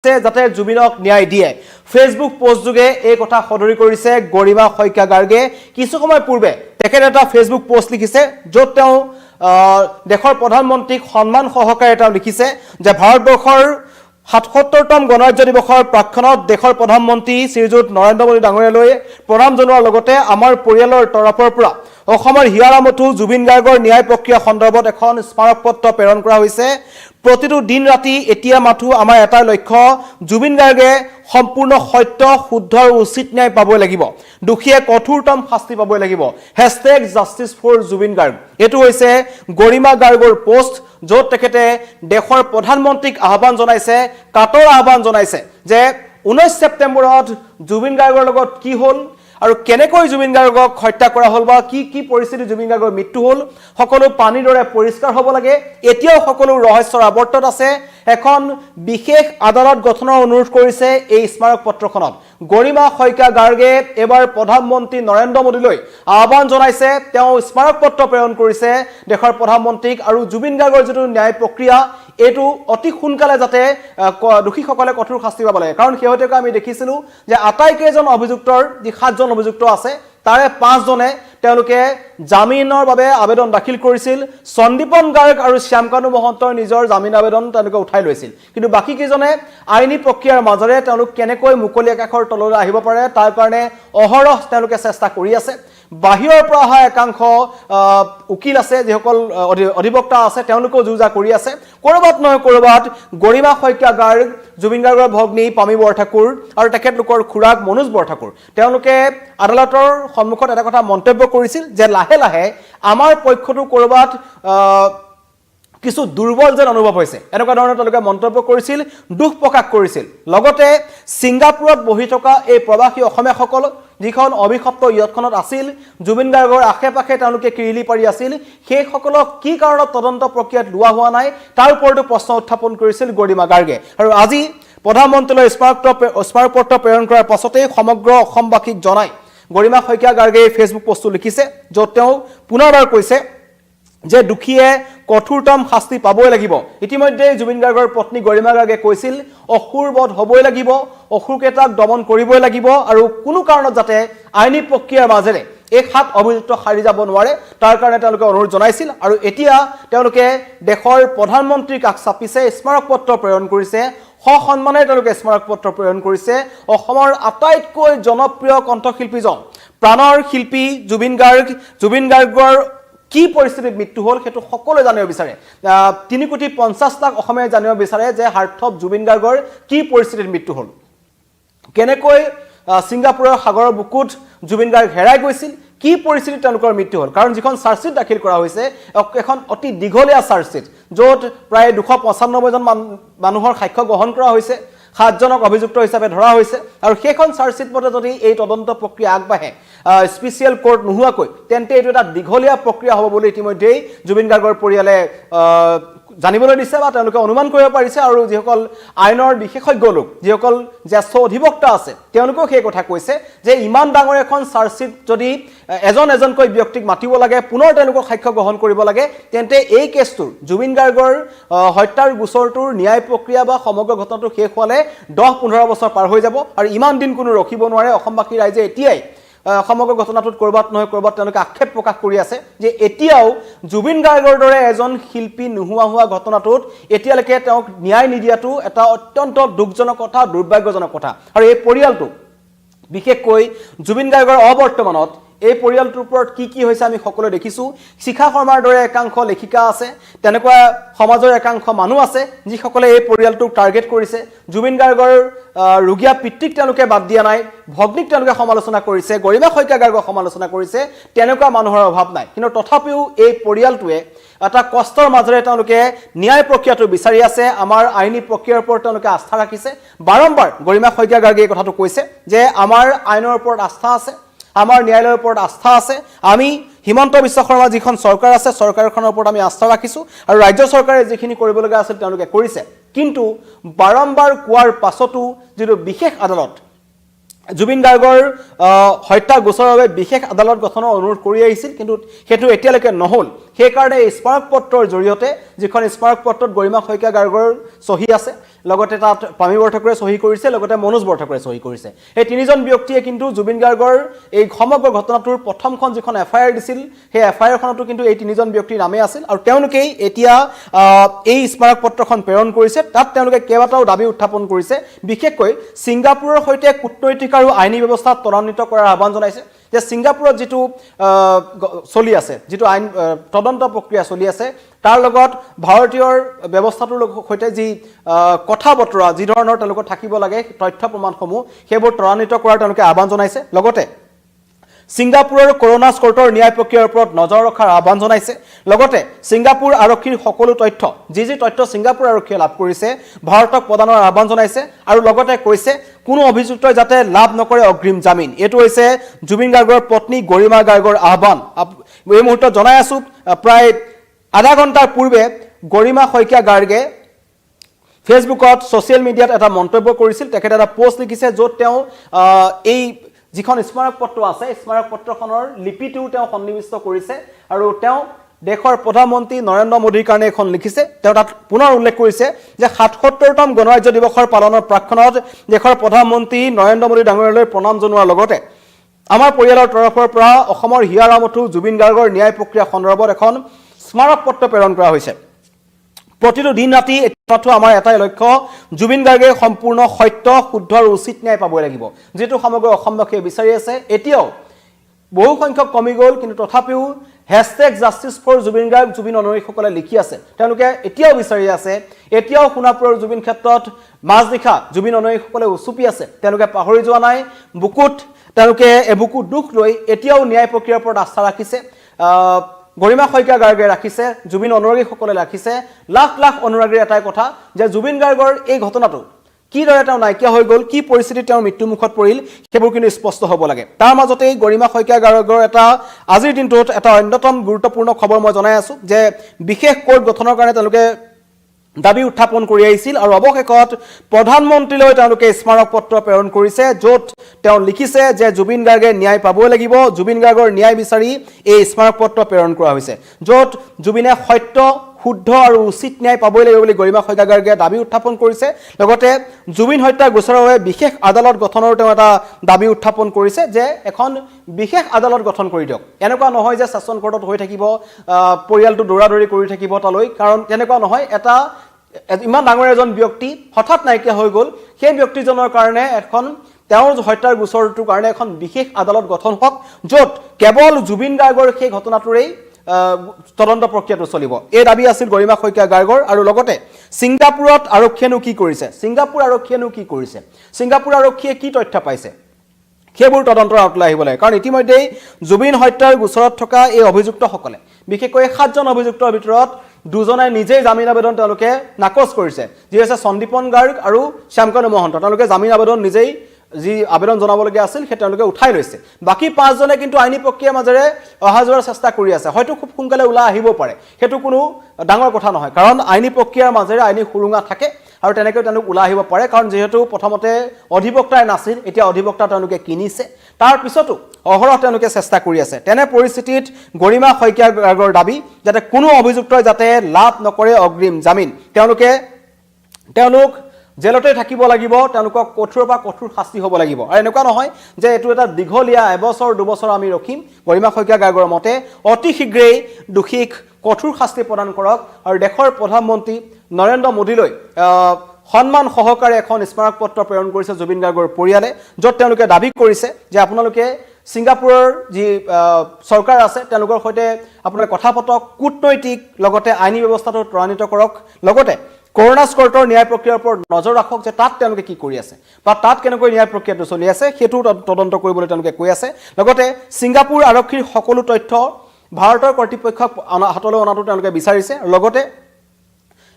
যাতে জুবিনক ন্যায় দিয়ে ফেসবুক পোস্ট যোগে এই কথা সদৰি কৰিছে গৰিমা শইকীয়া গাৰ্গে কিছু সময় পূৰ্বে তেখেতে এটা ফেসবুক পোস্ট লিখিছে য'ত তেওঁ দেশৰ প্ৰধানমন্ত্ৰীক সন্মান সহকাৰে তেওঁ লিখিছে যে ভাৰতবৰ্ষৰ ৭৭তম গণৰাজ্য দিৱসৰ প্ৰাক্ষণত দেশৰ প্ৰধানমন্ত্ৰী শ্ৰীযুত নৰেন্দ্ৰ মোদী ডাঙৰীয়ালৈ প্ৰণাম জনোৱাৰ লগতে আমাৰ পৰিয়ালৰ তৰফৰ পৰা অসমৰ হিয়াৰামঠু জুবিন গাৰ্গৰ ন্যায় প্ৰক্ৰিয়া সন্দৰ্ভত এখন স্মাৰক পত্ৰ প্ৰেৰণ কৰা হৈছে প্ৰতিটো দিন ৰাতি এতিয়া মাথো আমাৰ এটা লক্ষ্য জুবিন গাৰ্গে সম্পূৰ্ণ সত্য শুদ্ধ আৰু উচিত ন্যায় পাবই লাগিব দুখীয়ে কঠোৰতম শাস্তি পাবই লাগিব #justice4jubin garg এটো হৈছে গৰিমা গাৰ্গৰ পোষ্ট য'ত তেখেতে দেশৰ প্ৰধানমন্ত্ৰীক আহ্বান জনাইছে কাটৰ আহ্বান জনাইছে যে 19 ছেপ্টেম্বৰত জুবিন গাৰ্গৰ লগত কি হ'ল আৰু কেনেকৈ জুবিন গাৰ্গক হত্যা কৰা হ'ল বা কি পৰিস্থিতি জুবিন গাৰ্গৰ মৃত্যু হ'ল সকলো পানীৰ দৰে পৰিষ্কাৰ হ'ব লাগে এতিয়াও সকলো ৰহস্যৰ আৱৰ্তত আছে এখন বিশেষ আদালত গঠনৰ অনুৰোধ কৰিছে এই স্মাৰক পত্ৰখনত গৰিমা শইকীয়া গাৰ্গে এবাৰ প্ৰধানমন্ত্ৰী নৰেন্দ্ৰ মোদীলৈ আহ্বান জনাইছে তেওঁ স্মাৰক পত্ৰ প্ৰেৰণ কৰিছে দেশৰ প্ৰধানমন্ত্ৰীক আৰু জুবিন গাৰ্গৰ যেটো ন্যায় প্ৰক্ৰিয়া এটো অতি সোনকালে যাতে দোষীসকলে কঠোৰ শাস্তি পাব লাগে কাৰণ হেয়তেক আমি দেখিছিলো যে আটাইকেইজন অভিযুক্তৰ যি ৭জন অভিযুক্ত আছে তাৰে ৫ জনে তেওঁলোকে জামিনৰ বাবে আবেদন দাখিল কৰিছিল সন্দীপন গাৰ্গ আৰু শ্যামকানু মহন্তৰ নিজৰ জামিন আবেদন তেওঁলোকে উঠাই লৈছিল কিন্তু বাকি কেইজনে আইনী প্ৰক্ৰিয়াৰ মাজৰে তেওঁলোক কেনেকৈ মুকলি আকাশৰ তললৈ আহিব পাৰে তাৰ কাৰণে অহৰহ তেওঁলোকে চেষ্টা কৰি আছে বাহিৰৰ পৰা অহা একাংশ উকিল আছে যিসকল অধিবক্তা আছে তেওঁলোকেও যুঁজা কৰি আছে কৰবাত নহয় কৰবাত গৰিমা শইকীয়া গাৰ্গ জুবিন গাৰ্গৰ ভগ্নী পামি বৰঠাকুৰ আৰু তেখেতলোকৰ খুৰাক মনোজ বৰঠাকুৰ তেওঁলোকে আদালতৰ সন্মুখত এটা কথা মন্তব্য কৰিছিল যে লাহে লাহে আমাৰ পক্ষটো কৰবাত কিছু দুৰ্বল যেন অনুভৱ হৈছে এনেকুৱা ধৰণৰ তেওঁলোকে মন্তব্য কৰিছিল দুখ প্ৰকাশ কৰিছিল লগতে সিংগাপুৰত বহি থকা এই প্ৰবাসী অসমীয়াসকল যিখন অভিশপ্ত ইয়তখনত আছিল জুবিন গাৰ্গৰ আশে-পাশে তেওঁলোকে কিৰিলি পাৰি আছিল সেই সকলক কি কাৰণত তদন্ত প্ৰক্ৰিয়াত লোৱা হোৱা নাই তাৰ ওপৰতো প্ৰশ্ন উত্থাপন কৰিছিল গৰিমা গাৰ্গে আৰু আজি প্ৰধানমন্ত্ৰীলৈ স্মাৰক পত্ৰ প্ৰেৰণ কৰাৰ পাছতে সমগ্ৰ অসমবাসীক জনাই গৰিমা শইকীয়া গাৰ্গে ফেসবুক পোষ্টটো লিখিছে য'ত তেওঁ পুনৰবাৰ কৈছে যে দুখীয়ে কঠোৰতম শাস্তি পাবই লাগিব ইতিমধ্যে জুবিন গাৰ্গৰ পত্নী গৰিমা গাৰ্গে কৈছিল অসুৰবধ হ'বই লাগিব অসুৰকেইটাক দমন কৰিবই লাগিব আৰু কোনো কাৰণত যাতে আইনী প্ৰক্ৰিয়াৰ মাজেৰে এই ৭ অভিযুক্ত সাৰি যাব নোৱাৰে তাৰ কাৰণে তেওঁলোকে অনুৰোধ জনাইছিল আৰু এতিয়া তেওঁলোকে দেশৰ প্ৰধানমন্ত্ৰীক চাপিছে স্মাৰক পত্ৰ প্ৰেৰণ কৰিছে সন্মানে তেওঁলোকে স্মাৰক পত্ৰ প্ৰেৰণ কৰিছে অসমৰ আটাইতকৈ জনপ্ৰিয় কণ্ঠশিল্পীজন প্ৰাণৰ শিল্পী জুবিন গাৰ্গৰ কি পৰিস্থিতিত মৃত্যু হ'ল হেতু সকলোৱে জানিব বিচাৰে ৩,৫০ লাখ অসমীয়াই জানিব বিচাৰে যে হাৰ্টথব জুবিন গাৰ্গৰ কি পৰিস্থিতিত মৃত্যু হ'ল কেনেকৈ সিংগাপুৰৰ সাগৰৰ বুকুত জুবিন গাৰ্গ হেৰাই গৈছিল কি পৰিস্থিতিত তেওঁলোকৰ মৃত্যু হ'ল কাৰণ যিখন চাৰ্জশ্বিট দাখিল কৰা হৈছে এখন অতি দীঘলীয়া চাৰ্জশ্বিট য'ত প্ৰায় ২৯৫ জন মানুহৰ সাক্ষ্য গ্ৰহণ কৰা হৈছে ৭ জনক অভিযুক্ত হিচাপে ধৰা হৈছে আৰু সেইখন চাৰ্জশ্বিট মতে যদি এই তদন্ত প্ৰক্ৰিয়া আগবাঢ়ে স্পেচিয়েল কোৰ্ট নোহোৱাকৈ তেন্তে এইটো এটা দীঘলীয়া প্ৰক্ৰিয়া হ'ব বুলি ইতিমধ্যেই জুবিন গাৰ্গৰ পৰিয়ালে জানিবলৈ দিছে বা তেওঁলোকে অনুমান কৰিব পাৰিছে আৰু যিসকল আইনৰ বিশেষজ্ঞ লোক যিসকল জ্যেষ্ঠ অধিবক্তা আছে তেওঁলোকেও সেই কথা কৈছে যে ইমান ডাঙৰ এখন চাৰ্জশ্বিট যদি এজনকৈ ব্যক্তিক মাতিব লাগে পুনৰ তেওঁলোকৰ সাক্ষ্য গ্ৰহণ কৰিব লাগে তেন্তে এই কেছটোৰ জুবিন গাৰ্গৰ হত্যাৰ গোচৰটোৰ ন্যায় প্ৰক্ৰিয়া বা সমগ্ৰ ঘটনাটো শেষ হ'লে ১০-১৫ বছৰ পাৰ হৈ যাব আৰু ইমান দিন কোনো ৰখিব নোৱাৰে অসমবাসী ৰাইজে এতিয়াই সমগ্ৰ ঘটনাটোত কৰবাত নহয় কৰবাত তেওঁলোকে আক্ষেপ প্ৰকাশ কৰি আছে যে এতিয়াও জুবিন গাৰ্গৰ দৰে এজন শিল্পী নোহোৱা হোৱা ঘটনাটোত এতিয়ালৈকে তেওঁক ন্যায় নিদিয়াটো এটা অত্যন্ত দুখজনক কথা দুৰ্ভাগ্যজনক কথা আৰু এই পৰিয়ালটো বিশেষকৈ জুবিন গাৰ্গৰ অবৰ্তমানত এই পৰিয়ালটোৰ ওপৰত কি হৈছে আমি সকলোৱে দেখিছো শিখা শৰ্মাৰ দৰে একাংশ লেখিকা আছে তেনেকুৱা সমাজৰ একাংশ মানুহ আছে যিসকলে এই পৰিয়ালটোক টাৰ্গেট কৰিছে জুবিন গাৰ্গৰ ৰুগিয়া পিতৃক তেওঁলোকে বাদ দিয়া নাই ভগ্নীক তেওঁলোকে সমালোচনা কৰিছে গৰিমা শইকীয়া গাৰ্গক সমালোচনা কৰিছে তেনেকুৱা মানুহৰ অভাৱ নাই কিন্তু তথাপিও এই পৰিয়ালটোৱে এটা কষ্টৰ মাজেৰে তেওঁলোকে ন্যায় প্ৰক্ৰিয়াটো বিচাৰি আছে আমাৰ আইনী প্ৰক্ৰিয়াৰ ওপৰত তেওঁলোকে আস্থা ৰাখিছে বাৰম্বাৰ গৰিমা শইকীয়া গাৰ্গে এই কথাটো কৈছে যে আমাৰ আইনৰ ওপৰত আস্থা আছে আমাৰ ন্যায়ালয়ৰ ওপৰত আস্থা আছে আমি হিমন্ত বিশ্ব শৰ্মা যিখন চৰকাৰ আছে চৰকাৰখনৰ ওপৰত আমি আস্থা ৰাখিছো আৰু ৰাজ্য চৰকাৰে যিখিনি কৰিবলগা আছিল তেওঁলোকে কৰিছে কিন্তু বাৰম্বাৰ কোৱাৰ পাছতো যিটো বিশেষ আদালত জুবিন গাৰ্গৰ হত্যা গোচৰৰ বাবে বিশেষ আদালত গঠনৰ অনুৰোধ কৰি আহিছিল কিন্তু হেতু এতিয়ালৈকে নহল সেইকাৰণে এই স্মাৰকপত্ৰৰ জৰিয়তে যিখন স্মাৰকপত্ৰত গৰিমা শইকীয়া গাৰ্গৰ চহী আছে লগতে তাত পামী বৰঠাকুৰে চহী কৰিছে লগতে মনোজ বৰঠাকুৰে চহী কৰিছে এই তিনিজন ব্যক্তিয়ে কিন্তু জুবিন গাৰ্গৰ এই সমগ্ৰ ঘটনাটোৰ প্ৰথমখন যিখন এফআইআৰ দিছিল সেই এফআইআৰখনতো কিন্তু এই তিনিজন ব্যক্তিৰ নামে আছিল আৰু তেওঁলোকেই এতিয়া এই স্মাৰকপত্ৰখন প্ৰেৰণ কৰিছে তাত তেওঁলোকে কেইবাটাও দাবী উত্থাপন কৰিছে বিশেষকৈ ছিংগাপুৰৰ সৈতে কূটনৈতিক আৰু আইনী ব্যৱস্থা ত্বৰান্বিত কৰাৰ আহ্বান জনাইছে যে ছিংগাপুৰত যিটো চলি আছে যিটো আইন তদন্ত প্ৰক্ৰিয়া চলি আছে তাৰ লগত ভাৰতীয়ৰ ব্যৱস্থাটোৰ সৈতে যি কথা বতৰা যি ধৰণৰ তেওঁলোকৰ থাকিব লাগে তথ্য প্ৰমাণসমূহ সেইবোৰ ত্বৰান্বিত কৰাৰ তেওঁলোকে আহ্বান জনাইছে লগতে ছিংগাপুৰৰ কৰোনা স্কৰ্টৰ ন্যায় প্ৰক্ৰিয়াৰ ওপৰত নজৰ ৰখাৰ আহ্বান জনাইছে লগতে ছিংগাপুৰ আৰক্ষীৰ সকলো তথ্য যি তথ্য ছিংগাপুৰ আৰক্ষীয়ে লাভ কৰিছে ভাৰতক প্ৰদানৰ আহ্বান জনাইছে আৰু লগতে কৈছে কোনো অভিযুক্তই যাতে লাভ নকৰে অগ্ৰিম জামিন এইটো হৈছে জুবিন গাৰ্গৰ পত্নী গৰিমা গাৰ্গৰ আহ্বান এই মুহূৰ্তত জনাই আছো প্ৰায় আধা ঘণ্টাৰ পূৰ্বে গৰিমা শইকীয়া গাৰ্গে ফেচবুকত ছ'চিয়েল মিডিয়াত এটা মন্তব্য কৰিছিল তেখেতে এটা পোষ্ট লিখিছে য'ত তেওঁ এই যিখন স্মাৰকপত্ৰ আছে স্মাৰকপত্ৰখনৰ লিপিটো তেওঁ সন্নিৱিষ্ট কৰিছে আৰু তেওঁ দেশৰ প্ৰধানমন্ত্ৰী নৰেন্দ্ৰ মোদীৰ কাৰণে এখন লিখিছে তেওঁ তাত পুনৰ উল্লেখ কৰিছে যে ৭৭তম গণৰাজ্য দিৱসৰ পালনৰ প্ৰাক্ষণত দেশৰ প্ৰধানমন্ত্ৰী নৰেন্দ্ৰ মোদী ডাঙৰীয়ালৈ প্ৰণাম জনোৱাৰ লগতে আমাৰ পৰিয়ালৰ তৰফৰ পৰা অসমৰ হিয়াৰামঠু জুবিন গাৰ্গৰ ন্যায় প্ৰক্ৰিয়া সন্দৰ্ভত এখন স্মাৰকপত্ৰ প্ৰেৰণ কৰা হৈছে প্ৰতিটো দিন ৰাতি মাথো আমাৰ এটাই লক্ষ্য জুবিন গাৰ্গে সম্পূৰ্ণ সত্য শুদ্ধ আৰু উচিত ন্যায় পাবই লাগিব যেটো সমগ্ৰ অসমবাসীয়ে বিচাৰি আছে এতিয়াও বহু সংখ্যক কমি গ'ল কিন্তু তথাপিও #justice4Jubin Garg জুবিন অনুৰাগীসকলে লিখি আছে তেওঁলোকে এতিয়াও বিচাৰি আছে এতিয়াও সোণাপুৰৰ জুবিন ক্ষেত্ৰত মাজনিশা জুবিন অনুৰাগীসকলে উচুপি আছে তেওঁলোকে পাহৰি যোৱা নাই বুকুত তেওঁলোকে এবুকু দুখ লৈ এতিয়াও ন্যায় প্ৰক্ৰিয়াৰ ওপৰত আস্থা ৰাখিছে গৰিমা শইকীয়া গাৰ্গে ৰাখিছে জুবিন অনুৰাগীসকলে ৰাখিছে লাখ লাখ অনুৰাগীৰ এটাই কথা যে জুবিন গাৰ্গৰ এই ঘটনাটো কিদৰে তেওঁ নাইকিয়া হৈ গ'ল কি পৰিস্থিতি তেওঁৰ মৃত্যুমুখত পৰিল সেইবোৰ কিন্তু স্পষ্ট হ'ব লাগে তাৰ মাজতেই গৰিমা শইকীয়া গাৰ্গৰ এটা আজিৰ দিনটোত এটা অন্যতম গুৰুত্বপূৰ্ণ খবৰ মই জনাই আছো যে বিশেষ কোৰ্ট গঠনৰ কাৰণে তেওঁলোকে দাবী উত্থাপন কৰি আহিছিল আৰু অৱশেষত প্ৰধানমন্ত্ৰীলৈ তেওঁলোকে স্মাৰকপত্ৰ প্ৰেৰণ কৰিছে য'ত তেওঁ লিখিছে যে জুবিন গাৰ্গে ন্যায় পাবই লাগিব জুবিন গাৰ্গৰ ন্যায় বিচাৰি এই স্মাৰকপত্ৰ প্ৰেৰণ কৰা হৈছে য'ত জুবিনে সত্য শুদ্ধ আৰু উচিত ন্যায় পাবই লাগিব বুলি গৰিমা শইকীয়া গাৰ্গে দাবী উত্থাপন কৰিছে লগতে জুবিন হত্যা গোচৰৰ বাবে বিশেষ আদালত গঠনৰ তেওঁ এটা দাবী উত্থাপন কৰিছে যে এখন বিশেষ আদালত গঠন কৰি দিয়ক এনেকুৱা নহয় যে ছেছন কোৰ্টত হৈ থাকিব পৰিয়ালটো দৌৰাদৌৰি কৰি থাকিব তালৈ কাৰণ তেনেকুৱা নহয় এটা ইমান ডাঙৰ এজন ব্যক্তি হঠাৎ নাইকিয়া হৈ গ'ল সেই ব্যক্তিজনৰ কাৰণে এখন তেওঁৰ হত্যাৰ গোচৰটোৰ কাৰণে এখন বিশেষ আদালত গঠন হওক য'ত কেৱল জুবিন গাৰ্গৰ সেই ঘটনাটোৰেই তদন্ত প্ৰক্ৰিয়াটো চলিব এই দাবী আছিল গৰিমা শইকীয়া গাৰ্গৰ আৰু লগতে ছিংগাপুৰত আৰক্ষীয়েনো কি কৰিছে ছিংগাপুৰ আৰক্ষীয়ে কি তথ্য পাইছে সেইবোৰ তদন্তৰ আওতালৈ আহিব লাগে কাৰণ ইতিমধ্যেই জুবিন হত্যাৰ গোচৰত থকা এই অভিযুক্তসকলে বিশেষকৈ ৭জন অভিযুক্তৰ ভিতৰত দুজনে নিজেই জামিন আবেদন তেওঁলোকে নাকচ কৰিছে যি হৈছে সন্দীপন গাৰ্গ আৰু শ্যামকানু মহন্ত তেওঁলোকে জামিন আবেদন নিজেই যি আবেদন জনাবলগীয়া আছিল সেই তেওঁলোকে উঠাই লৈছে বাকি 5 জনে কিন্তু আইনী প্ৰক্ৰিয়াৰ মাজেৰে অহা যোৱাৰ চেষ্টা কৰি আছে হয়তো খুব সোনকালে ওলাই আহিব পাৰে সেইটো কোনো ডাঙৰ কথা নহয় কাৰণ আইনী প্ৰক্ৰিয়াৰ মাজেৰে আইনী সুৰুঙা থাকে আৰু তেনেকৈ তেওঁলোক ওলাই আহিব পাৰে কাৰণ যেহেতু প্ৰথমতে অধিবক্তাই নাছিল এতিয়া অধিবক্তা তেওঁলোকে কিনিছে তাৰ পিছতো অহৰহ তেওঁলোকে চেষ্টা কৰি আছে তেনে পৰিস্থিতিত গৰিমা শইকীয়া গাৰ্গৰ দাবী যাতে কোনো অভিযুক্তই যাতে লাভ নকৰে অগ্ৰিম জামিন তেওঁলোক জেলতে থাকিব লাগিব তেওঁলোকক কঠোৰৰ পৰা কঠোৰ শাস্তি হ'ব লাগিব আৰু এনেকুৱা নহয় যে এটো এটা দীঘলীয়া এবছৰ দুবছৰ আমি ৰখিম গৰিমা শইকীয়া গাৰ্গৰ মতে অতি শীঘ্ৰেই দোষীক কঠোৰ শাস্তি প্ৰদান কৰক আৰু দেশৰ প্ৰধানমন্ত্ৰী নৰেন্দ্ৰ মোদীলৈ সন্মান সহকাৰে এখন স্মাৰকপত্ৰ প্ৰেৰণ কৰিছে জুবিন গাৰ্গৰ পৰিয়ালে য'ত তেওঁলোকে দাবী কৰিছে যে আপোনালোকে ছিংগাপুৰৰ যি চৰকাৰ আছে তেওঁলোকৰ সৈতে আপোনালোকে কথা পাতক কূটনৈতিক লগতে আইনী ব্যৱস্থাটো ত্বৰান্বিত কৰক লগতে কৰোনা স্কৰ্টৰ ন্যায় প্ৰক্ৰিয়াৰ ওপৰত নজৰ ৰাখক যে তাত তেওঁলোকে কি কৰি আছে বা তাত কেনেকৈ ন্যায় প্ৰক্ৰিয়াটো চলি আছে সেইটো তদন্ত কৰিবলৈ তেওঁলোকে কৈ আছে লগতে ছিংগাপুৰ আৰক্ষীৰ সকলো তথ্য ভাৰতৰ কৰ্তৃপক্ষক হাতলৈ অনাটো তেওঁলোকে বিচাৰিছে লগতে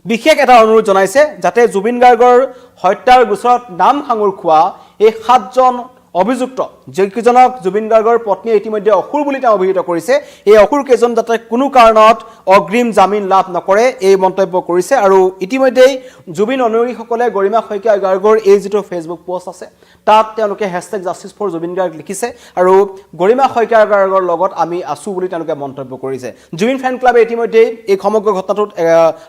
বিশেষ এটা অনুৰোধ জনাইছে যাতে জুবিন গাৰ্গৰ হত্যাৰ গোচৰত নাম সাঙুৰ খোৱা এই 7জন অভিযুক্ত যিকেইজনক জুবিন গাৰ্গৰ পত্নীয়ে ইতিমধ্যে অসুৰ বুলি তেওঁ অভিহিত কৰিছে এই অসুৰ কেইজন যাতে কোনো কাৰণত অগ্ৰিম জামিন লাভ নকৰে এই মন্তব্য কৰিছে আৰু ইতিমধ্যেই জুবিন অনুৰাগীসকলে গৰিমা শইকীয়া গাৰ্গৰ এই যিটো ফেচবুক পোষ্ট আছে তাত তেওঁলোকে #justice4Jubin Garg লিখিছে আৰু গৰিমা শইকীয়া গাৰ্গৰ লগত আমি আছো বুলি তেওঁলোকে মন্তব্য কৰিছে জুবিন ফ্যান ক্লাবে ইতিমধ্যেই এই সমগ্ৰ ঘটনাটোত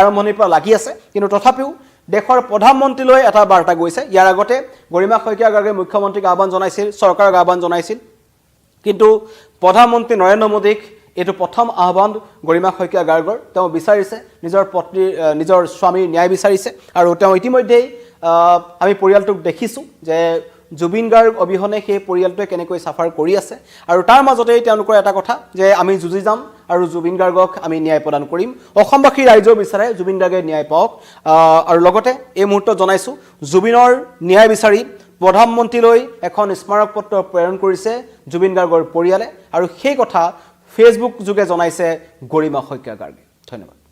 আৰম্ভণিৰ পৰা লাগি আছে কিন্তু তথাপিও দেশৰ প্ৰধানমন্ত্ৰীলৈ এটা বাৰ্তা গৈছে ইয়াৰ আগতে গৰিমা শইকীয়া গাৰ্গে মুখ্যমন্ত্ৰীক আহ্বান জনাইছিল চৰকাৰক আহ্বান জনাইছিল কিন্তু প্ৰধানমন্ত্ৰী নৰেন্দ্ৰ মোদীক এটো প্ৰথম আহ্বান গৰিমা শইকীয়া গাৰ্গৰ তেওঁ বিচাৰিছে নিজৰ পত্নী নিজৰ স্বামীৰ ন্যায় বিচাৰিছে আৰু তেওঁ ইতিমধ্যেই আমি পৰিয়ালটোক দেখিছো যে জুবিন গাৰ্গ অবিহনে সেই পৰিয়ালটোৱে কেনেকৈ সাফাৰ কৰি আছে আৰু তাৰ মাজতেই তেওঁলোকৰ এটা কথা যে আমি যুঁজি যাম আৰু জুবিন গাৰ্গক আমি ন্যায় প্ৰদান কৰিম অসমবাসী ৰাইজৰ বিচাৰে জুবিন গাৰ্গে ন্যায় পাওক আৰু লগতে এই মুহূৰ্তত জনাইছো জুবিনৰ ন্যায় বিচাৰি প্ৰধানমন্ত্ৰীলৈ এখন স্মাৰক পত্ৰ প্ৰেৰণ কৰিছে জুবিন গাৰ্গৰ পৰিয়ালে আৰু সেই কথা ফেচবুক যোগে জনাইছে গৰিমা শইকীয়া গাৰ্গে ধন্যবাদ